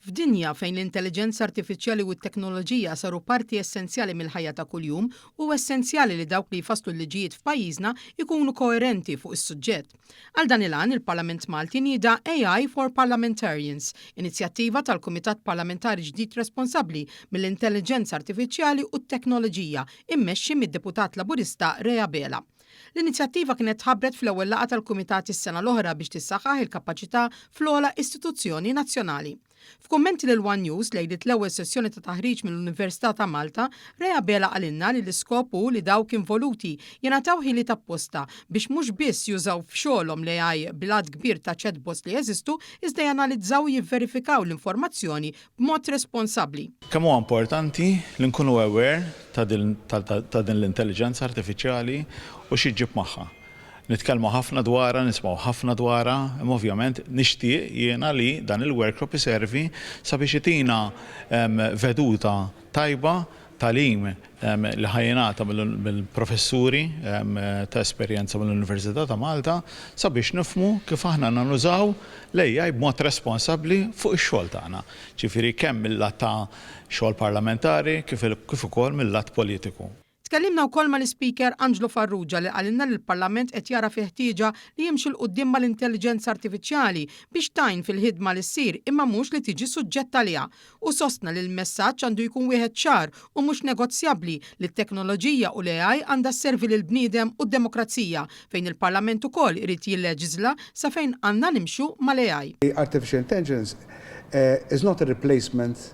F'dinja fejn l-intelligenza artifiċjali u t-teknoloġija saru parti essenzjali mill-ħajja ta' kuljum u essenzjali li dawk li jfasslu l-liġijiet f'pajjiżna ikunu koerenti fuq is-suġġett. Għal dan il-għan il-Parlament Malti nieda AI for Parliamentarians, inizjattiva tal-Kumitat Parlamentari ġdid responsabbli mill-intelligenza artifiċjali u t-teknoloġija immexxi mid-deputat Laburista Rea Bela. L-inizjattiva kienet ħabbret fl-ewwel laqgħa tal-Kumitat is-sena l-oħra biex tissaħħaħ il-kapaċità fl-ogħla istituzzjoni nazzjonali. F'kummenti lil One News lejlit l-ewwel sessjoni ta' taħriġ mill-Università ta' Malta, Rea Bela qalinna li l-iskop hu li dawk involuti jingħataw ħiliet apposta biex mhux biss jużaw f'xogħolhom l-AI bilad kbir ta' chatbots li jeżistu, iżda janalizzaw u jivverifikaw l-informazzjoni b'mod responsabbli. Kemm huwa importanti li nkunu aware ta' din l-intelligenza artifiċjali u xi ġib magħha. Nitkellmu ħafna dwarha, nismgħu ħafna dwarha, imma ovvjament nixtieq jiena li dan il-workshop iservi sabiex itina veduta tajba tagħlim li ħajjingħata mill-professuri ta' esperjenza mill-Università ta' Malta sabiex nifhmu kif aħna nużaw l-AI b'mod responsabbli fuq ix-xogħol tagħna. Ġifieri kemm mill-lat ta' xogħol parlamentari kif ukoll mill-lat politiku. Tkellimna wkoll mal-Speaker Angelo Farrugia li qalinna li l-Parlament qed jara fi ħtieġa li jimxu l quddiem mal-intelligenza artifiċjali biex tajn fil-ħidma li ssir imma mhux li tiġi suġġett għaliha. U sostna li l-messaġġ għandu jkun wieħed ċar u mhux negozjabbli li t-teknoloġija u l-AI għandha sservi lil bniedem u d-demokrazija fejn il-Parlament ukoll irid jilleġisla sa fejn għandna nimxu mal-AI. Artificial intelligence is not a replacement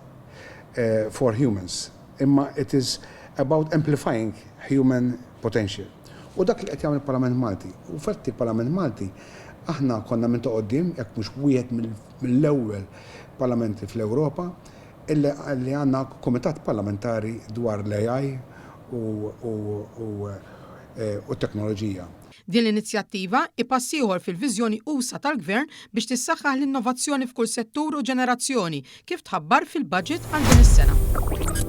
for humans, imma it is about amplifying human potential. U dak li qed jagħmel il-Parlament Malti. U fatti il-Parlament Malti aħna konna minn qudiem jekk mhux wieħed mill-ewwel parlamenti fl-Ewropa illi għandna kumitat parlamentari dwar l-AI u t-teknoloġija. Din l-inizjattiva ipass ieħor fil-viżjoni usa tal-Gvern biex tissaħħaħ l-innovazzjoni f'kull settur u ġenerazzjoni kif tħabbar fil-budget għal din is-sena.